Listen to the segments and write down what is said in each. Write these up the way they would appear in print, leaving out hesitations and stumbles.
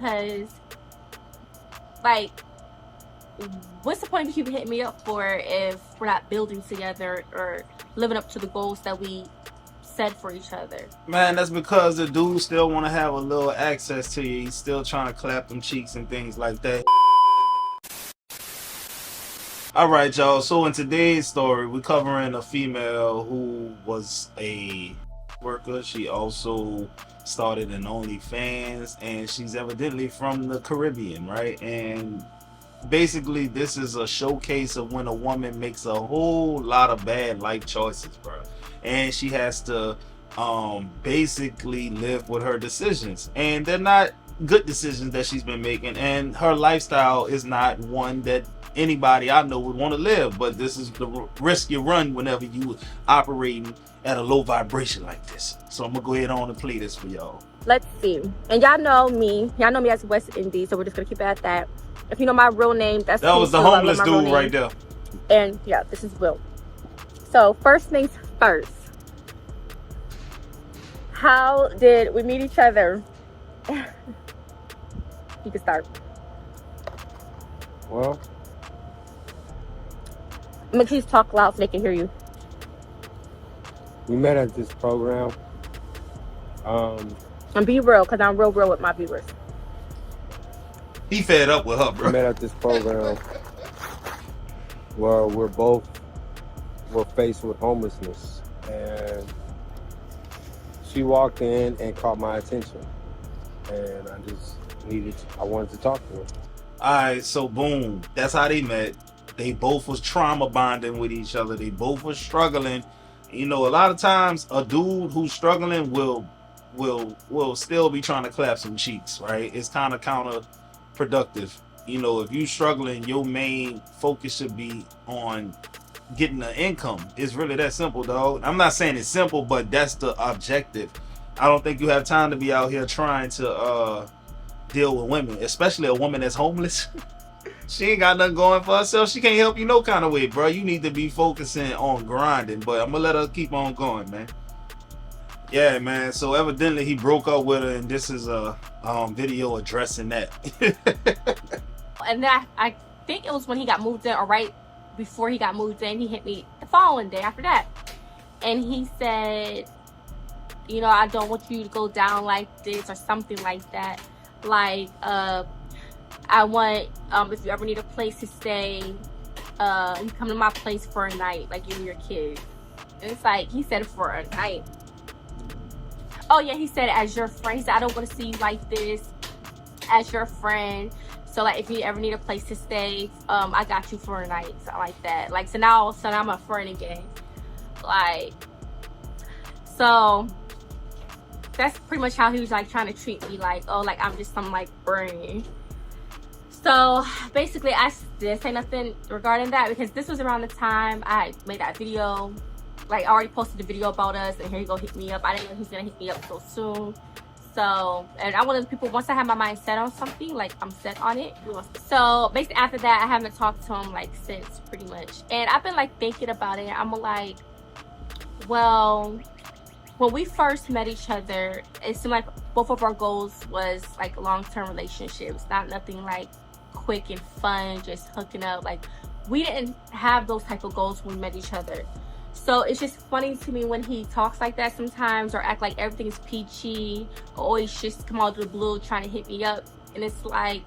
because, like, what's the point of you hitting me up for if we're not building together or living up to the goals that we said for each other? Man, that's because the dude still want to have a little access to you. He's still trying to clap them cheeks and things like that. Alright, y'all. So in today's story, we're covering a female who was a worker. She also started an OnlyFans, and she's evidently from the Caribbean, right? And basically, this is a showcase of when a woman makes a whole lot of bad life choices, bro. And she has to basically live with her decisions. And they're not good decisions that she's been making. And her lifestyle is not one that anybody I know would want to live. But this is the risk you run whenever you operating at a low vibration like this. So I'm going to go ahead on and play this for y'all. Let's see. And y'all know me as West Indies, so we're just going to keep it at that. If you know my real name, that was the homeless dude right there. And yeah, this is Will. So first things first. How did we meet each other? You can start. Well, Make sure you talk loud so they can hear you. we met at this program. And be real, because I'm real with my viewers. He fed up with her, bro. We met at this program where we're faced with homelessness, and she walked in and caught my attention, and I wanted to talk to her. Alright, so boom, that's how they met. They both was trauma bonding with each other. They both was struggling. You know, a lot of times a dude who's struggling will still be trying to clap some cheeks, right? It's kind of counterproductive. You know, if you struggling, your main focus should be on getting an income. It's really that simple, dog. I'm not saying it's simple, but that's the objective. I don't think you have time to be out here trying to deal with women, especially a woman that's homeless. She ain't got nothing going for herself. She can't help you no kind of way, bro. You need to be focusing on grinding, but I'm gonna let her keep on going, man. Yeah, man. So evidently he broke up with her, and this is a video addressing that. And then I think it was when he got moved in, or right before he got moved in, he hit me the following day after that. And he said, you know, I don't want you to go down like this or something like that. Like, I want, if you ever need a place to stay, you come to my place for a night, like you and your kid. And it's like, he said for a night. Oh yeah, he said as your friend. He said, I don't want to see you like this, as your friend. So like, if you ever need a place to stay, I got you for a night, something like that. Like, so now all of a sudden I'm a friend again. Like, so that's pretty much how he was like trying to treat me, like, oh, like I'm just some like friend. So basically I didn't say nothing regarding that, because this was around the time I made that video. Like, I already posted the video about us, and here you go, hit me up. I didn't know he was gonna hit me up so soon. So, and I'm one of those people, once I have my mind set on something, like I'm set on it. So basically after that, I haven't talked to him like since, pretty much. And I've been like thinking about it. I'm like, well, when we first met each other, it seemed like both of our goals was like long-term relationships, not nothing like quick and fun, just hooking up. Like, we didn't have those type of goals when we met each other. So it's just funny to me when he talks like that sometimes, or act like everything is peachy, or always just come out of the blue trying to hit me up. And it's like,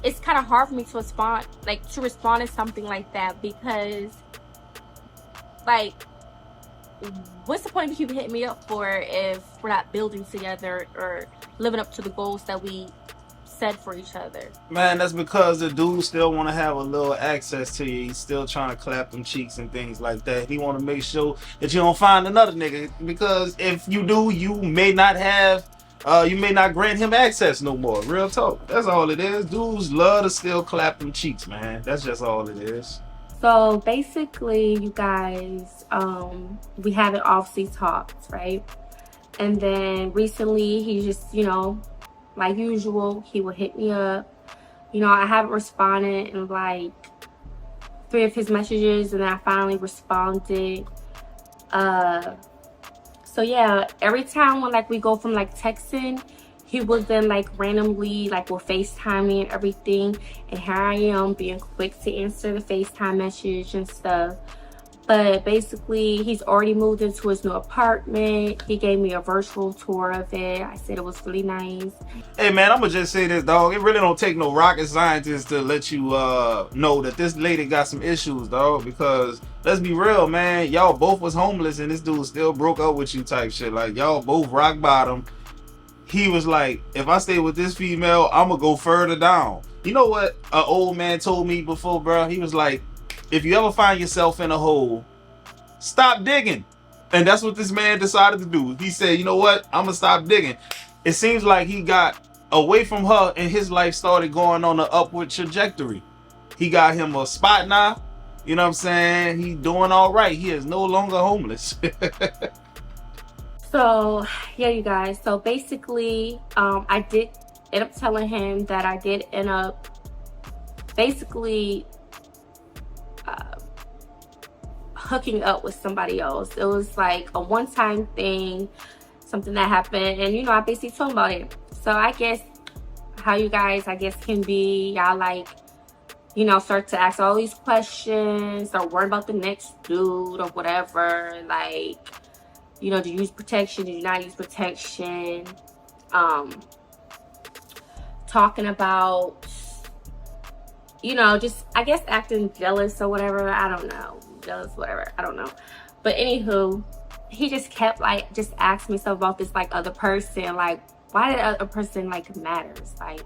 it's kind of hard for me to respond to something like that, because like, what's the point of you hitting me up for if we're not building together or living up to the goals that we said for each other? Man, that's because the dude still want to have a little access to you. He's still trying to clap them cheeks and things like that. He want to make sure that you don't find another nigga, because if you do, you may not grant him access no more. Real talk. That's all it is. Dudes love to still clap them cheeks, man. That's just all it is. So basically, you guys, we haven't obviously talked, right? And then recently, he just, you know, like usual, he would hit me up. You know, I haven't responded in like 3 of his messages, and then I finally responded. So yeah, every time when like we go from like texting, he was then like randomly like will FaceTime me and everything, and here I am being quick to answer the FaceTime message and stuff. But basically, he's already moved into his new apartment. He gave me a virtual tour of it. I said it was really nice. Hey man, I'ma just say this, dog. It really don't take no rocket scientist to let you know that this lady got some issues, dog. Because let's be real, man, y'all both was homeless and this dude still broke up with you type shit. Like y'all both rock bottom. He was like, if I stay with this female, I'ma go further down. You know what an old man told me before, bro? He was like, if you ever find yourself in a hole, stop digging. And that's what this man decided to do. He said, you know what? I'm gonna stop digging. It seems like he got away from her and his life started going on an upward trajectory. He got him a spot now. You know what I'm saying? He doing all right. He is no longer homeless. So yeah, you guys, so basically I did end up telling him that I did end up basically hooking up with somebody else. It was like a one-time thing, something that happened, and you know, I basically told him about it. So I guess how you guys can be, y'all like, you know, start to ask all these questions, start worrying about the next dude or whatever, like, you know, do you use protection, do you not use protection, talking about, you know, just I guess acting jealous or whatever. I don't know, jealous, whatever, I don't know. But anywho, he just kept like just asking me stuff about this like other person, like why did other person like matters, like.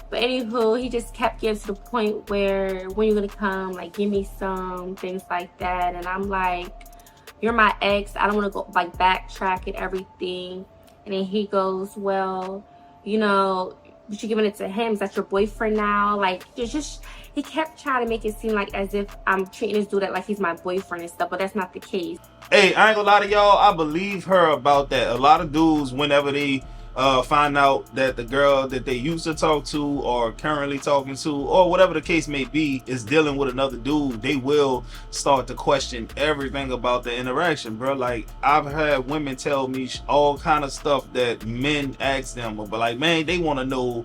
But anywho, he just kept getting to the point where when you gonna come, like give me some things like that. And I'm like, you're my ex, I don't want to go like backtrack and everything. And then he goes, well, you know, but you're giving it to him, is that your boyfriend now? Like, it's just, he kept trying to make it seem like as if I'm treating this dude like he's my boyfriend and stuff, but that's not the case. Hey, I ain't gonna lie to y'all, I believe her about that. A lot of dudes, whenever they find out that the girl that they used to talk to or currently talking to or whatever the case may be is dealing with another dude, they will start to question everything about the interaction, bro. Like, I've had women tell me all kind of stuff that men ask them, but like, man, they want to know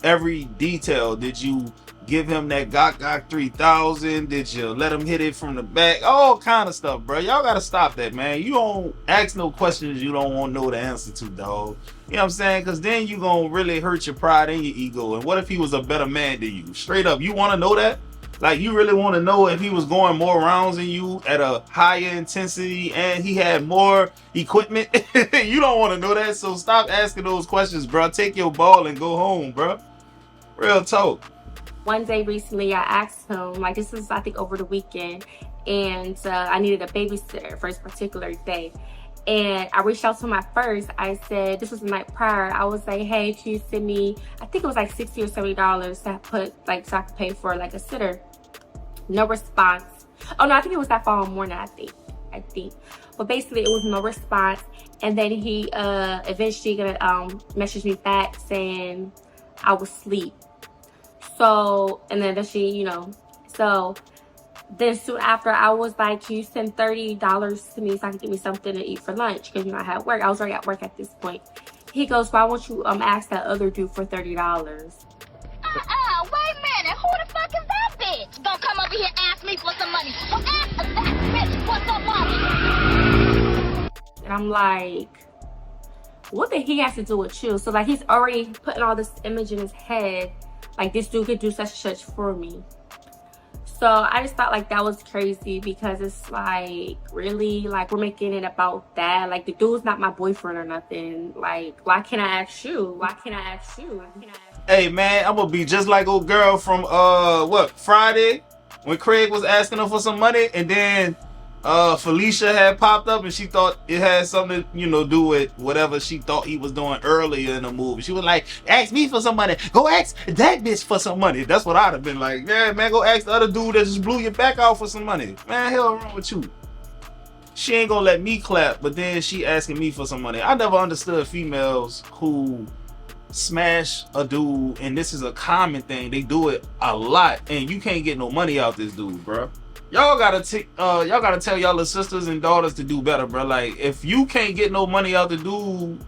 every detail. Did you give him that Gok 3000? Did you let him hit it from the back? All kind of stuff, bro. Y'all gotta stop that, man. You don't ask no questions you don't want to know the answer to, dog. You know what I'm saying? Because then you gonna really hurt your pride and your ego. And what if he was a better man than you? Straight up, you want to know that? Like, you really want to know if he was going more rounds than you at a higher intensity and he had more equipment? You don't want to know that, so stop asking those questions, bro. Take your ball and go home, bro. Real talk. One day recently, I asked him, like this was I think over the weekend, and I needed a babysitter for this particular day. And I reached out to him at first. I said, this was the night prior. I was like, hey, can you send me, I think it was like $60 or $70 to put, like, so I could pay for like a sitter. No response. Oh no, I think it was that following morning, I think. But basically it was no response. And then he eventually gonna message me back saying I was asleep. So, and then she, you know, so then soon after I was like, can you send $30 to me so I can get me something to eat for lunch? Because, you know, I had work. I was already at work at this point. He goes, why won't you ask that other dude for $30? Wait a minute. Who the fuck is that bitch? Don't come over here and ask me for some money. Well, ask that bitch for some money. And I'm like, what did he have to do with you? So, like, he's already putting all this image in his head. Like, this dude could do such and such for me. So I just thought like that was crazy, because it's like, really, like, we're making it about that. Like, the dude's not my boyfriend or nothing. Like, why can't I ask you? Why can't I ask you? Why can't I ask you? Hey man, I'm gonna be just like old girl from Friday, when Craig was asking her for some money, and then Felicia had popped up and she thought it had something to, you know, do with whatever she thought he was doing earlier in the movie. She was like, ask me for some money. Go ask that bitch for some money. That's what I'd have been like. Yeah, man, go ask the other dude that just blew your back out for some money. Man, hell wrong with you? She ain't gonna let me clap, but then she asking me for some money. I never understood females who smash a dude, and this is a common thing. They do it a lot, and you can't get no money out this dude, bro. Y'all gotta tell y'all the sisters and daughters to do better, bro. Like, if you can't get no money out the dude,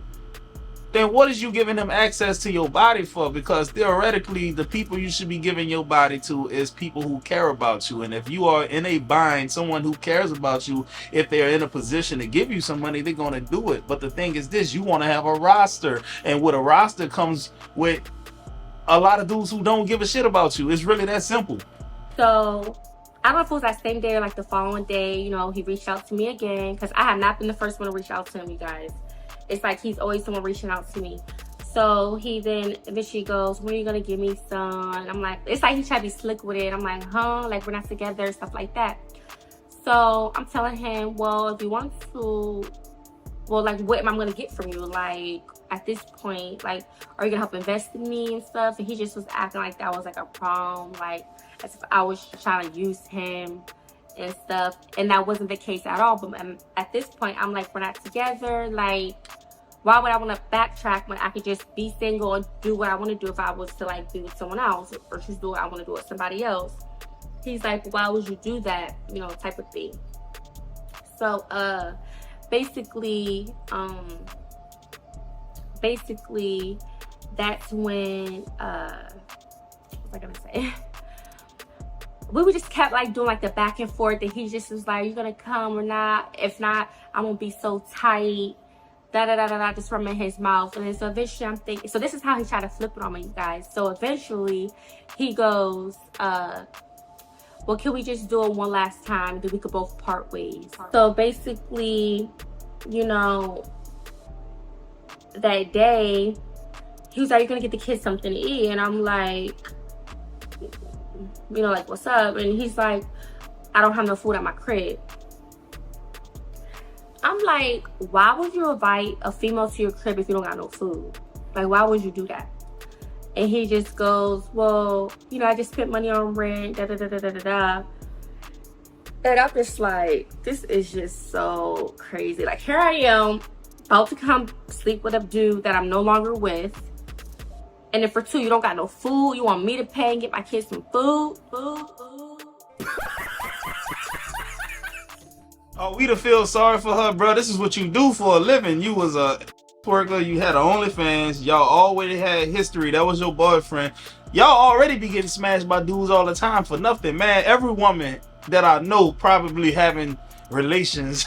then what is you giving them access to your body for? Because theoretically, the people you should be giving your body to is people who care about you. And if you are in a bind, someone who cares about you, if they're in a position to give you some money, they're going to do it. But the thing is this, you want to have a roster. And with a roster comes with a lot of dudes who don't give a shit about you. It's really that simple. So I don't know if it was that same day or like the following day, you know, he reached out to me again, because I have not been the first one to reach out to him, you guys. It's like he's always someone reaching out to me. So he then eventually goes, when are you gonna give me some? And I'm like, it's like he tried to be slick with it. I'm like, huh? Like, we're not together, stuff like that. So I'm telling him, well, if you want to, well, like, what am I gonna get from you? Like, at this point, like, are you gonna help invest in me and stuff? And he just was acting like that was like a problem, like as if I was trying to use him and stuff. And that wasn't the case at all. But at this point, I'm like, we're not together. Like, why would I want to backtrack when I could just be single and do what I want to do if I was to like be with someone else, or just do what I want to do with somebody else? He's like, why would you do that? You know, type of thing. So basically that's when what was I gonna say? We were just kept like doing like the back and forth, and he just was like, are you gonna come or not? If not, I'm gonna be so tight, just from in his mouth. And then so eventually I'm thinking, so this is how he tried to flip it on me, you guys. So eventually he goes, well, can we just do it one last time, then we could both part ways? So basically, you know, that day he was like, you're gonna get the kids something to eat. And I'm like, you know, like, what's up? And he's like, I don't have no food at my crib. I'm like, why would you invite a female to your crib if you don't got no food? Like, why would you do that? And he just goes, well, you know, I just spent money on rent, And I'm just like, this is just so crazy. Like, here I am, about to come sleep with a dude that I'm no longer with. And then for two, you don't got no food. You want me to pay and get my kids some food? Oh, we to feel sorry for her, bro. This is what you do for a living. You was a twerker. You had OnlyFans. Y'all already had history. That was your boyfriend. Y'all already be getting smashed by dudes all the time for nothing, man. Every woman that I know probably having relations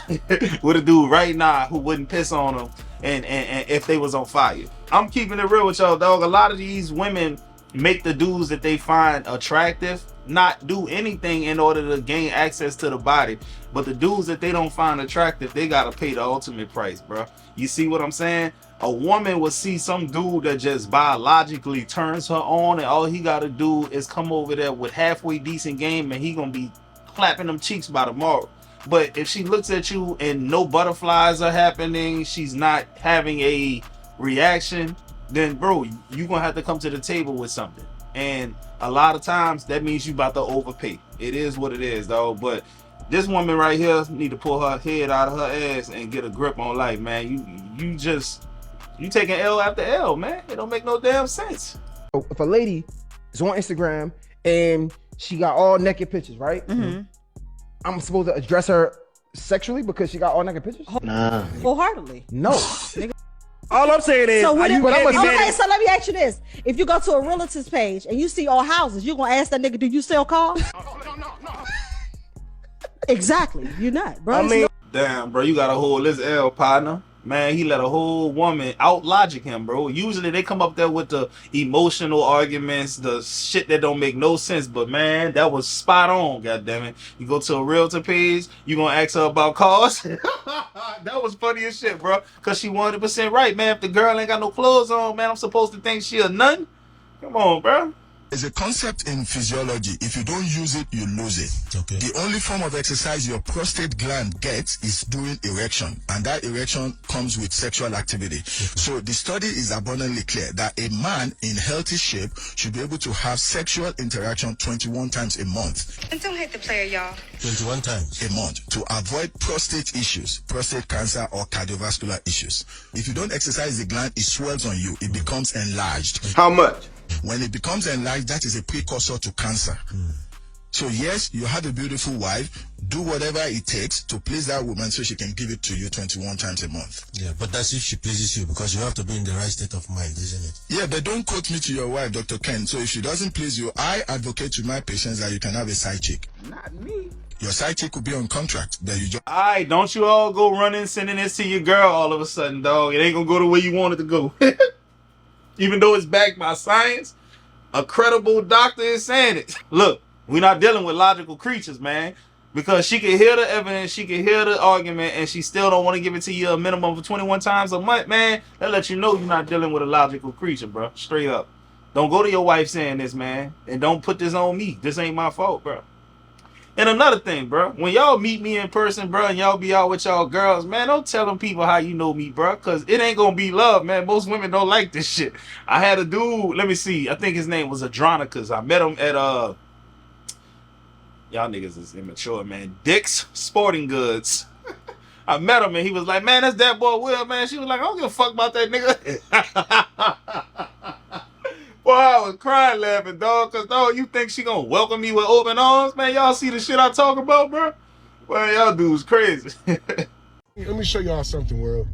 with a dude right now who wouldn't piss on them and if they was on fire. I'm keeping it real with y'all, dog. A lot of these women make the dudes that they find attractive not do anything in order to gain access to the body. But the dudes that they don't find attractive, they gotta pay the ultimate price, bro. You see what I'm saying? A woman will see some dude that just biologically turns her on, and all he gotta do is come over there with halfway decent game, and he gonna be clapping them cheeks by tomorrow. But if she looks at you and no butterflies are happening, she's not having a reaction, then bro, you gonna have to come to the table with something. And a lot of times that means you about to overpay. It is what it is, dog. But this woman right here need to pull her head out of her ass and get a grip on life, man. You taking L after L, man. It don't make no damn sense. If a lady is on Instagram and she got all naked pictures, right? Mm-hmm. I'm supposed to address her sexually because she got all naked pictures? Nah. Wholeheartedly. No. All I'm saying is, so okay, so let me ask you this. If you go to a realtor's page and you see all houses, you gonna ask that nigga, do you sell cars? No. Exactly. You're not, bro. I mean, damn, bro, you got a whole list L, partner. Man, he let a whole woman out logic him, bro. Usually they come up there with the emotional arguments, the shit that don't make no sense. But man, that was spot on, goddammit. You go to a realtor page, you gonna ask her about cars? That was funny as shit, bro. Cause she 100% right, man. If the girl ain't got no clothes on, man, I'm supposed to think she a nun? Come on, bro. There's a concept in physiology. If you don't use it, you lose it. Okay. The only form of exercise your prostate gland gets is during erection. And that erection comes with sexual activity. Okay. So the study is abundantly clear that a man in healthy shape should be able to have sexual interaction 21 times a month. And don't hit the player, y'all. 21 times a month to avoid prostate issues, prostate cancer, or cardiovascular issues. If you don't exercise the gland, it swells on you. It becomes enlarged. How much? When it becomes enlarged, that is a precursor to cancer. So yes, you have a beautiful wife. Do whatever it takes to please that woman so she can give it to you 21 times a month. Yeah, but that's if she pleases you, because you have to be in the right state of mind, isn't it? Yeah, but don't quote me to your wife, Dr. Ken. So if she doesn't please you, I advocate to my patients that you can have a side chick. Not me. Your side chick could be on contract. That you just Alright, don't you all go running sending this to your girl all of a sudden, dog. It ain't gonna go the way you want it to go. Even though it's backed by science, a credible doctor is saying it. Look, we're not dealing with logical creatures, man. Because she can hear the evidence, she can hear the argument, and she still don't want to give it to you a minimum of 21 times a month, man. That lets you know you're not dealing with a logical creature, bro. Straight up. Don't go to your wife saying this, man. And don't put this on me. This ain't my fault, bro. And another thing, bro. When y'all meet me in person, bro, and y'all be out with y'all girls, man, don't tell them people how you know me, bro. Because it ain't going to be love, man. Most women don't like this shit. I had a dude, let me see. I think his name was Adronicus. I met him at, y'all niggas is immature, man. Dick's Sporting Goods. I met him and he was like, man, that's that boy Will, man. She was like, I don't give a fuck about that nigga. Boy, I was crying laughing, dog. Because, dog, you think she gonna welcome me with open arms? Man, y'all see the shit I talk about, bro? Well, y'all dudes crazy. Let me show y'all something, world.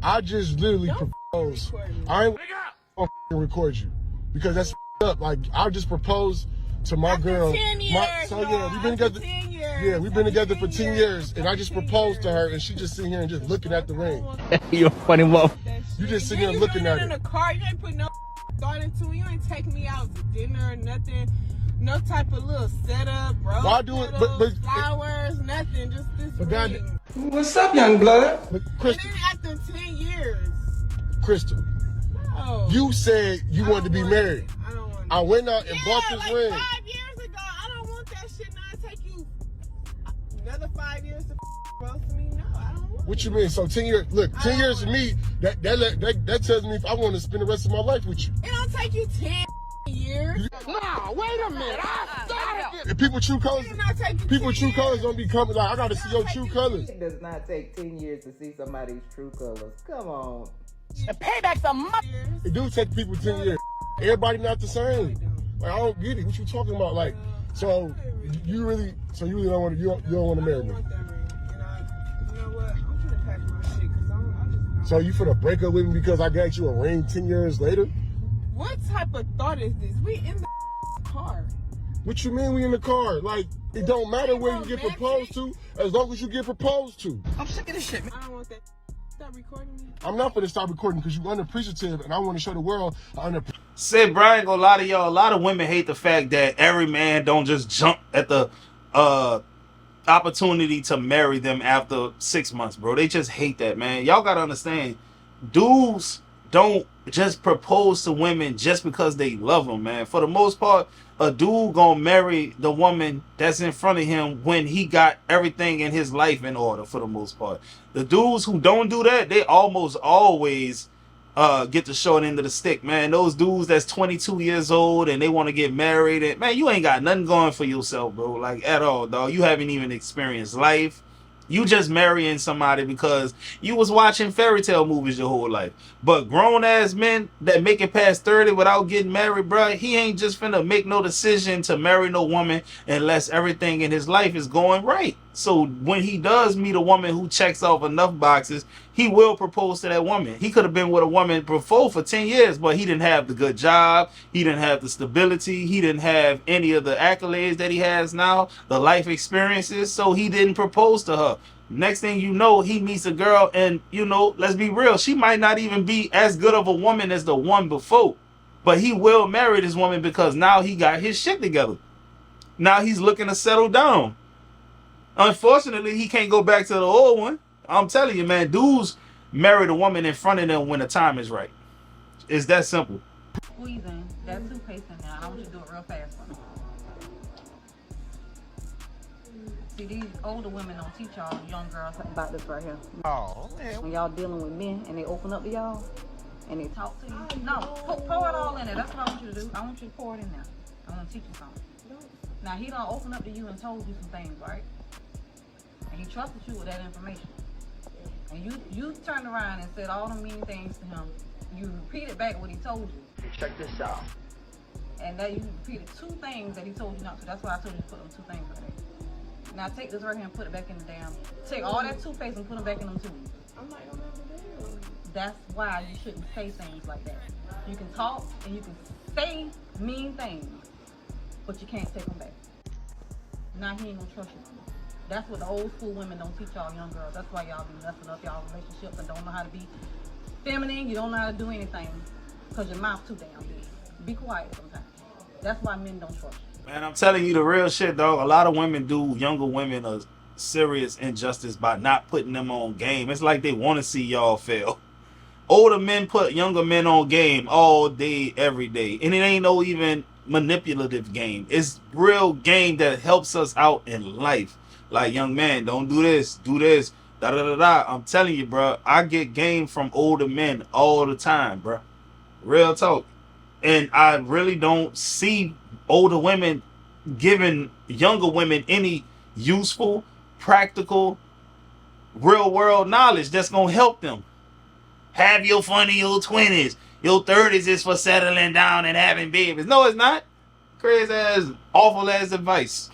I just literally proposed. I ain't gonna record you. Because that's up. Like, I just proposed to my girl. 10 years, we've been together. 10 years. Yeah, we've been together for 10 years, and I just proposed to her, and she just sitting here and just looking at the ring. You're a funny mother. You just sitting here looking at in it. the car, you ain't put no thought into it. You ain't taking me out to dinner or nothing. No type of little setup, bro. Why do it? But flowers, nothing. Just this ring. What's up, young blood? But And Crystal, then after 10 years. Crystal, No. you said you wanted to be married. I don't want it. I went out and bought this like ring. 5 years ago. I don't want that shit. Now it take you another 5 years to propose to me. No, I don't want What you mean? So 10 years? Look, 10 years for me. That tells me if I want to spend the rest of my life with you. it. It don't take you 10 years. Nah, wait a minute. I started. If people true colors, It not take you people 10 true years. colors don't be coming. Like I gotta see your true colors. It does not take 10 years to see somebody's true colors. Come on. The payback's a month. It do take people 10 years. Everybody not the same. Like I don't get it. What you talking about? Like, so you really don't want to you don't want to marry me. You know what? I'm trying to pack my shit because I just. So you finna break up with me because I got you a ring 10 years later? What type of thought is this? We in the car. What you mean we in the car? Like, it don't matter where you get proposed to, as long as you get proposed to. I'm sick of this shit, man. I don't want that. Stop recording me. I'm not finna stop recording because you're unappreciative and I want to show the world Said Brian, gonna lie to y'all, a lot of women hate the fact that every man don't just jump at the opportunity to marry them after 6 months, bro. They just hate that, man. Y'all gotta understand, dudes don't just propose to women just because they love them, man. For the most part, a dude gonna marry the woman that's in front of him when he got everything in his life in order, for the most part. The dudes who don't do that, they almost always get the short end of the stick, man. Those dudes that's 22 years old and they want to get married, and man, you ain't got nothing going for yourself, bro, like at all, dog. You haven't even experienced life. You just marrying somebody because you was watching fairy tale movies your whole life. But grown ass men that make it past 30 without getting married, bro, he ain't just finna make no decision to marry no woman unless everything in his life is going right. So when he does meet a woman who checks off enough boxes, he will propose to that woman. He could have been with a woman before for 10 years, but he didn't have the good job. He didn't have the stability. He didn't have any of the accolades that he has now, the life experiences. So he didn't propose to her. Next thing you know, he meets a girl and, you know, let's be real, she might not even be as good of a woman as the one before. But he will marry this woman because now he got his shit together. Now he's looking to settle down. Unfortunately, he can't go back to the old one. I'm telling you, man, dudes marry the woman in front of them when the time is right. It's that simple. Squeezing that toothpaste in there. I want you to do it real fast for me. See, these older women don't teach y'all young girls about this right here. Oh, man. When y'all dealing with men and they open up to y'all and they talk to you. No, pour it all in there. That's what I want you to do. I want you to pour it in there. I want to teach you something. Now, he done opened up to you and told you some things, right? And he trusted you with that information. And you turned around and said all the mean things to him. You repeated back what he told you. Check this out. And that you repeated 2 things that he told you not to. That's why I told you to put them 2 things in there. Now take this right here and put it back in the damn. Take all that toothpaste and put them back in them tubes. I'm not gonna have to do it. That's why you shouldn't say things like that. You can talk and you can say mean things, but you can't take them back. Now he ain't gonna trust you. That's what the old school women don't teach y'all young girls. That's why y'all be messing up y'all relationships and don't know how to be feminine. You don't know how to do anything because your mouth too damn big. Be quiet sometimes. That's why men don't trust you. Man, I'm telling you the real shit, dog. A lot of women do younger women a serious injustice by not putting them on game. It's like they want to see y'all fail. Older men put younger men on game all day, every day. And it ain't no even manipulative game. It's real game that helps us out in life. Like, young man, don't do this, do this, da da da da. I'm telling you, bro, I get game from older men all the time, bro. Real talk. And I really don't see older women giving younger women any useful, practical, real world knowledge that's going to help them. Have your fun in your 20s. Your 30s is for settling down and having babies. No, it's not. Crazy ass, awful ass advice.